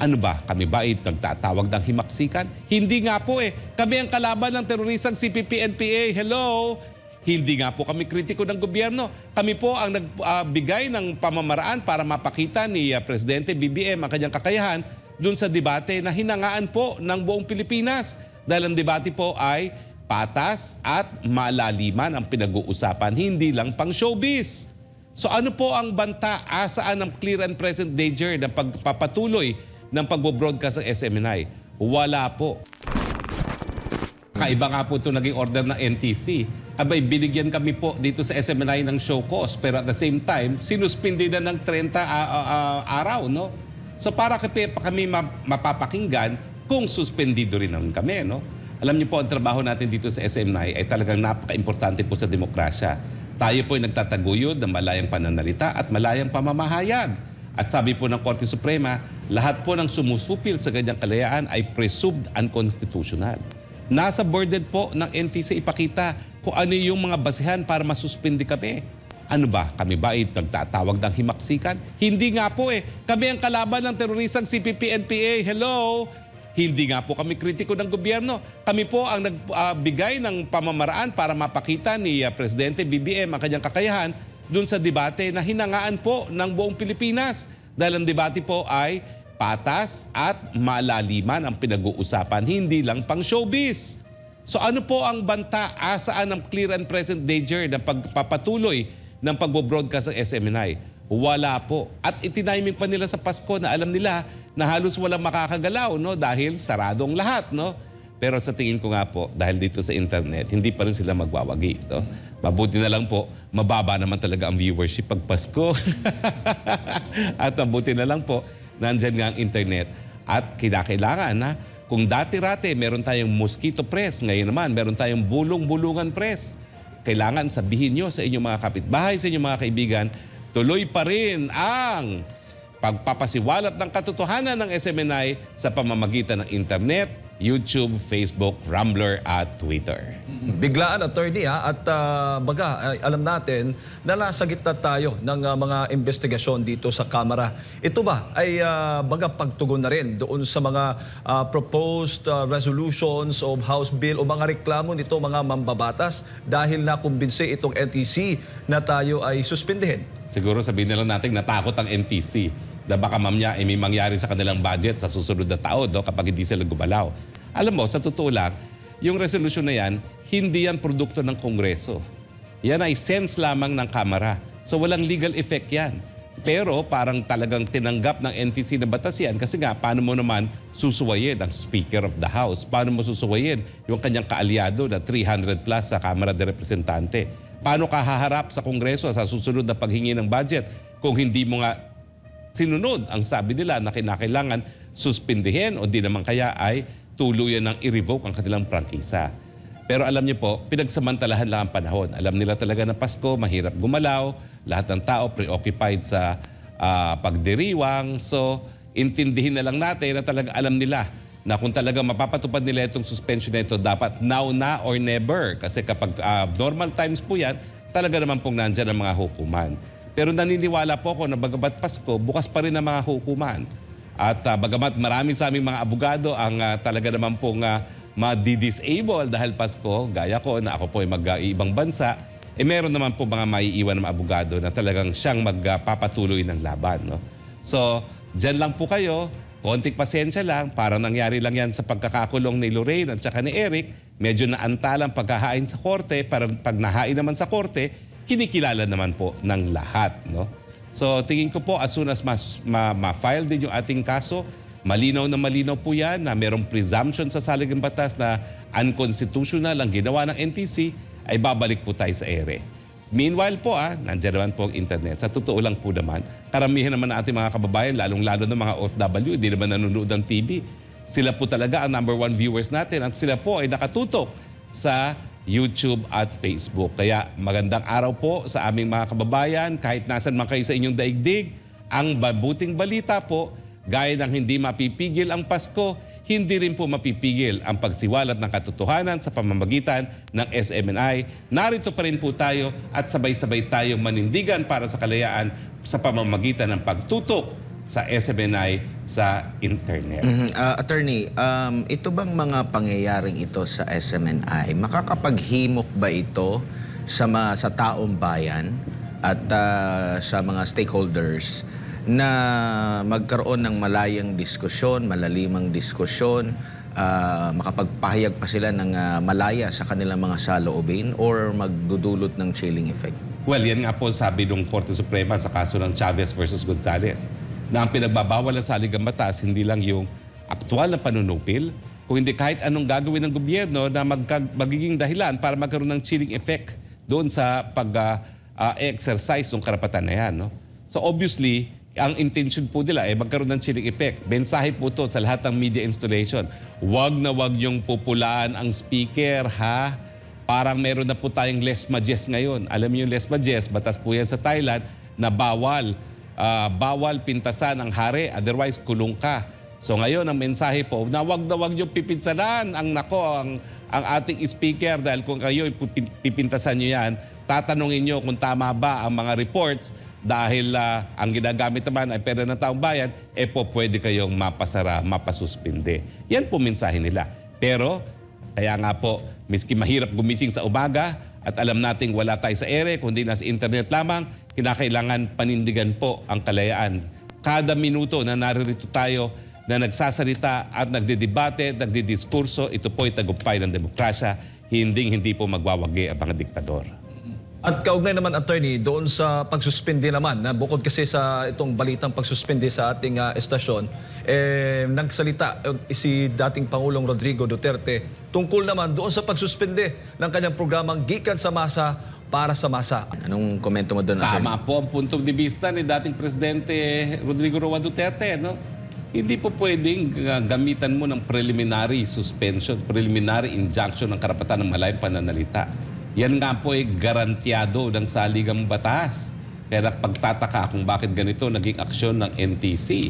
Ano ba? Kami ba ay nagtatawag ng himaksikan? Hindi nga po eh. Kami ang kalaban ng terorisang CPP-NPA. Hello? Hindi nga po kami kritiko ng gobyerno. Kami po ang nagbigay ng pamamaraan para mapakita ni Presidente BBM ang kanyang kakayahan dun sa debate na hinangaan po ng buong Pilipinas. Dahil ang debate po ay patas at malaliman ang pinag-uusapan, hindi lang pang showbiz. So ano po ang banta, asaan ang clear and present danger ng pagpapatuloy ng pagbo-broadcast ng SMNI? Wala po. Kaiba nga po ito naging order ng NTC. Abay, binigyan kami po dito sa SMNI ng show cause, pero at the same time, sinuspindi na ng 30 araw, no? So para kami mapapakinggan kung suspendido rin naman kami, no? Alam niyo po, ang trabaho natin dito sa SMNI ay talagang napaka-importante po sa demokrasya. Tayo po ay nagtataguyod ng malayang pananalita at malayang pamamahayag. At sabi po ng Korte Suprema, lahat po ng sumusupil sa ganyang kalayaan ay presumed unconstitutional. Nasa burden po ng NTC ipakita kung ano yung mga basihan para masuspindi kami. Ano ba? Kami ba ay nagtatawag ng himaksikan? Hindi nga po eh. Kami ang kalaban ng terorisang CPP-NPA. Hello? Hindi nga po kami kritiko ng gobyerno. Kami po ang nagbigay ng pamamaraan para mapakita ni Presidente BBM ang kanyang kakayahan dun sa debate na hinangaan po ng buong Pilipinas. Dahil ang debate po ay patas at malaliman ang pinag-uusapan, hindi lang pang showbiz. So ano po ang banta, asaan ang clear and present danger ng pagpapatuloy ng pagbo-broadcast ng SMNI? Wala po. At itiniming pa nila sa Pasko na alam nila na halos walang makakagalaw, no? Dahil saradong lahat, no? Pero sa tingin ko nga po, dahil dito sa internet, hindi pa rin sila magwawagi. No? Mabuti na lang po, mababa naman talaga ang viewership pag Pasko. At mabuti na lang po, nandyan nga ang internet. At kinakailangan na, kung dati-rate meron tayong mosquito press, ngayon naman meron tayong bulong-bulungan press. Kailangan sabihin nyo sa inyong mga kapitbahay, sa inyong mga kaibigan, tuloy pa rin ang pagpapasiwalat ng katotohanan ng SMNI sa pamamagitan ng internet, YouTube, Facebook, Rambler at Twitter. Biglaan, attorney, at alam natin na nasa gitna tayo ng mga investigasyon dito sa Kamara. Ito ba ay pagtugon na rin doon sa mga proposed resolutions of House Bill o mga reklamo nito mga mambabatas dahil nakumbinsi itong NTC na tayo ay suspindihin? Siguro sabihin na lang natin natakot ang NTC na baka mamaya may mangyari sa kanilang budget sa susunod na taon, no, kapag hindi sila gumalaw. Alam mo, sa totoo lang, yung resolution na yan, hindi yan produkto ng Kongreso. Yan ay sense lamang ng Kamara. So walang legal effect yan. Pero parang talagang tinanggap ng NTC na batas yan kasi nga, paano mo naman susuwayin ang Speaker of the House? Paano mo susuwayin yung kanyang kaalyado na 300 plus sa Kamara de Representante? Paano ka haharap sa Kongreso sa susunod na paghingi ng budget kung hindi mo nga sinunod ang sabi nila na kinakailangan suspindihin o di naman kaya ay tuluyan ng i-revoke ang kanilang prangkisa. Pero alam niyo po, pinagsamantalahan lang ang panahon. Alam nila talaga na Pasko, mahirap gumalaw, lahat ng tao preoccupied sa pagdiriwang. So, intindihin na lang natin na talaga alam nila na kung talaga mapapatupad nila itong suspension na ito, dapat now na or never. Kasi kapag normal times po yan, talaga naman pong nandyan ang mga hukuman. Pero naniniwala po ako na bagamat Pasko, bukas pa rin ang mga hukuman. At bagamat marami sa aming mga abogado ang talaga naman pong ma-disable dahil Pasko, gaya ko na ako po ay mag-iibang bansa, meron naman po mga maiiwan ng mga abogado na talagang siyang magpapatuloy ng laban. No? So, dyan lang po kayo, konting pasensya lang, para nangyari lang yan sa pagkakakulong ni Lorraine at saka ni Eric, medyo naantalang pagkahain sa korte, para pag nahain naman sa korte, kinikilala naman po ng lahat. No? So tingin ko po as soon as ma-file din yung ating kaso, malinaw na malinaw po yan na merong presumption sa saligang batas na unconstitutional ang ginawa ng NTC, ay babalik po tayo sa ere. Meanwhile po, nandiyan naman po ang internet. Sa totoo lang po naman, karamihan naman ng ating mga kababayan, lalong-lalo ng mga OFW, hindi naman nanonood ng TV. Sila po talaga ang #1 viewers natin at sila po ay nakatutok sa YouTube at Facebook. Kaya magandang araw po sa aming mga kababayan, kahit nasan man kayo sa inyong daigdig. Ang mabuting balita po, gaya ng hindi mapipigil ang Pasko, hindi rin po mapipigil ang pagsiwalat ng katotohanan sa pamamagitan ng SMNI. Narito pa rin po tayo at sabay-sabay tayong manindigan para sa kalayaan sa pamamagitan ng pagtutok sa SMNI sa internet. Attorney, ito bang mga pangyayaring ito sa SMNI, makakapaghimok ba ito sa taong bayan at sa mga stakeholders na magkaroon ng malayang diskusyon, malalimang diskusyon, makapagpahayag pa sila ng malaya sa kanilang mga saloobin or magdudulot ng chilling effect? Well, yan nga po sabi ng Korte Suprema sa kaso ng Chavez versus Gonzales, na ang pinagbabawal ng saligang batas hindi lang yung aktual na panunupil, kung hindi kahit anong gagawin ng gobyerno na magiging dahilan para magkaroon ng chilling effect doon sa pag-exercise ng karapatan na yan. No? So obviously, ang intention po nila ay magkaroon ng chilling effect. Mensahe po to sa lahat ng media installation. Wag na wag yung pupulaan ang speaker, ha? Parang meron na po tayong les majest ngayon. Alam niyo yung les majest, batas po yan sa Thailand, na bawal pintasan ang hari, otherwise kulong ka. So ngayon ang mensahe po, na wag yung pipinsalan ang ating speaker dahil kung kayo pipintasan nyo yan, tatanungin nyo kung tama ba ang mga reports dahil ang ginagamit naman ay pera ng taong bayan, po pwede kayong mapasara, mapasuspinde. Yan po mensahe nila. Pero kaya nga po, miski mahirap gumising sa umaga at alam nating wala tayo sa ere, kundi nasa internet lamang, kinakailangan panindigan po ang kalayaan. Kada minuto na naririto tayo na nagsasalita at nagdidebate, nagdidiskurso, ito po ay tagumpay ng demokrasya, hindi po magwawagi ang mga diktador. At kaugnay naman, attorney, doon sa pagsuspindi naman, na bukod kasi sa itong balitang pagsuspindi sa ating estasyon, nagsalita si dating Pangulong Rodrigo Duterte tungkol naman doon sa pagsuspindi ng kanyang programang Gikan sa Masa para sa Masa. Anong komento mo doon, attorney? Tama po ang punto de vista ni dating Presidente Rodrigo Roa Duterte. No? Hindi po pwedeng gamitan mo ng preliminary suspension, preliminary injunction ng karapatan ng malayang pananalita. Yan nga po ay garantyado ng saligang batas. Kaya pagtataka kung bakit ganito naging aksyon ng NTC.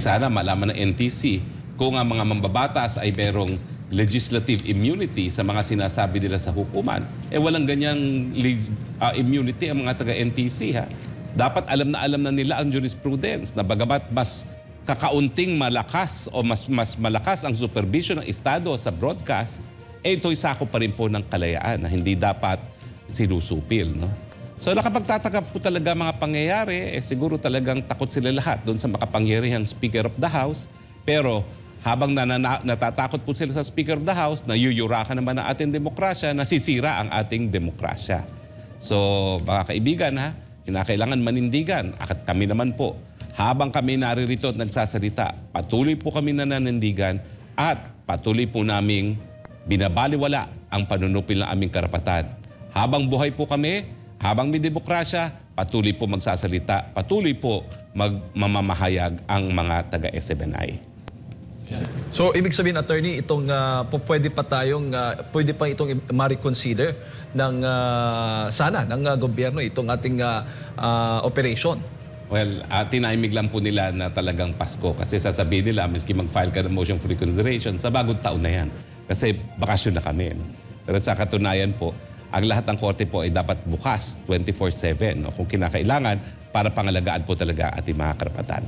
Sana malaman ng NTC kung ang mga mambabatas ay merong legislative immunity sa mga sinasabi nila sa hukuman. Walang ganyang immunity ang mga taga-NTC. Ha? Dapat alam na nila ang jurisprudence na bagamat mas kakaunting malakas o mas malakas ang supervision ng Estado sa broadcast, ito'y sako pa rin po ng kalayaan na hindi dapat sinusupil. No? So nakapagtataka po talaga mga pangyayari, siguro talagang takot sila lahat doon sa makapangyarihang Speaker of the House. Pero habang natatakot po sila sa Speaker of the House, nayuyurakan naman ang ating demokrasya, nasisira ang ating demokrasya. So mga kaibigan, kinakailangan manindigan. At kami naman po, habang kami naririto at nagsasalita, patuloy po kami nananindigan at patuloy po naming binabaliwala ang panunupil ng aming karapatan. Habang buhay po kami, habang may demokrasya, patuloy po magsasalita, patuloy po mamamahayag ang mga taga-SMNI. So, ibig sabihin, attorney, itong pwede pa itong ma-reconsider ng gobyerno itong ating operation. Well, tinimig lang po nila na talagang Pasko kasi sasabihin nila, miski mag-file ka ng motion for reconsideration, sa bagong taon na yan. Kasi bakasyon na kami. No? Pero sa katunayan po, ang lahat ng korte po ay dapat bukas 24/7 no? Kung kinakailangan para pangalagaan po talaga ating mga karapatan.